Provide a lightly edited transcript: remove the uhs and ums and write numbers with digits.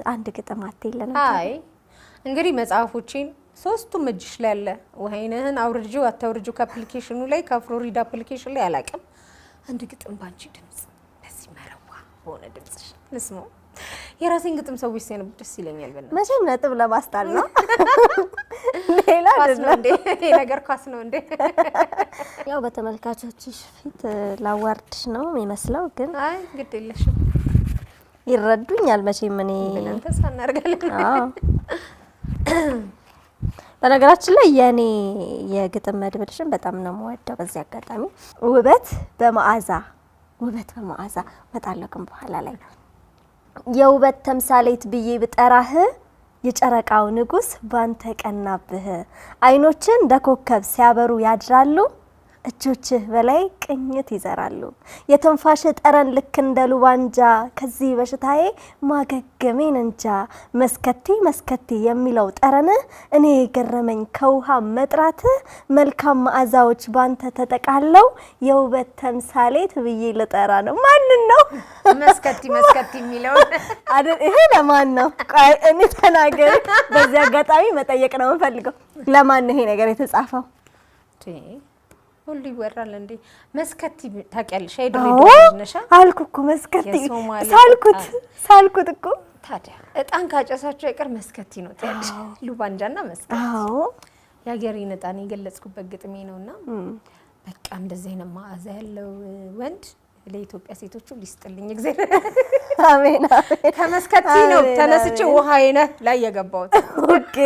አንድ ግጥም አትይለን? አይ እንግዲህ መጽሐፎችን ሶስቱም እጅሽ ላይ አለ። ወይነህን አውርጂው አታውርጂው ከአፕሊኬሽኑ ላይ ከፍሎሪዳ አፕሊኬሽን ላይ አላቀም። አንድ ግጥም ባንቺ ድምጽ ለዚህ መረዋ ሆነ ድምጽሽ ልስማው። የራሴን ግጥም ሰዎች ሲያነቡ ደስ ይለኛል። በእናትሽ መቼም ነጥብ ለማስጣል ነው። ሌላ አይደለም እንዴ? ይሄ ነገር ኳስ ነው እንዴ? ያው በተመልካቾችሽ ፊት ላዋርድሽ ነው የሚመስለው፣ ግን አይ ግድ የለሽም ይረዱኛል መቼም እኔ ብለን ተስፋ እናደርጋለን። አዎ በነገራችን ላይ የኔ የግጥም መድብልሽን በጣም ነው የምወደው። በዚህ አጋጣሚ ውበት በመዓዛ መጣለው ግን በኋላ ላይ የውበት ተምሳሌት ብዬ ብጠራህ የጨረቃው ንጉስ ባንተ ቀናብህ። አይኖችን እንደ ኮከብ ሲያበሩ ያድራሉ፣ እጆችህ በላይ ቅኝት ይዘራሉ። የትንፋሽ ጠረን ልክ እንደ ሉባንጃ፣ ከዚህ በሽታዬ ማገገሜን እንጃ። መስከቲ የሚለው ጠረን እኔ ገረመኝ ከውሃ መጥራት። መልካም መዓዛዎች ባንተ ተጠቃለው የውበት ተምሳሌት ብዬ ልጠራ ነው። ማን ነው መስከቲ የሚለው? ይሄ ለማን ነው? ቆይ እኔ ተናገር። በዚህ አጋጣሚ መጠየቅ ነው የምፈልገው፣ ለማን ነው ይሄ ነገር የተጻፈው? ሁሉ ይወራል እንዴ? መስከቲ ታውቂያለሽ? አይደረው ልጅነሽ አልኩኩ መስከቲ ሳልኩት እኮ። ታዲያ እጣን ካጨሳችሁ አይቀር መስከቲ ነው ታያለሽ። ሉባንጃና መስከቲ። አዎ ያገሬን እጣን የገለጽኩበት ግጥሜ ነውና በቃ እንደዚህ አይነት መዓዛ ያለው ወንድ ለኢትዮጵያ ሴቶቹ ሊስጥልኝ እግዚአብሔር። አሜን። ከመስከቲ ነው ተነስቼ ውሃዬ ነህ ላይ የገባሁት። ኦኬ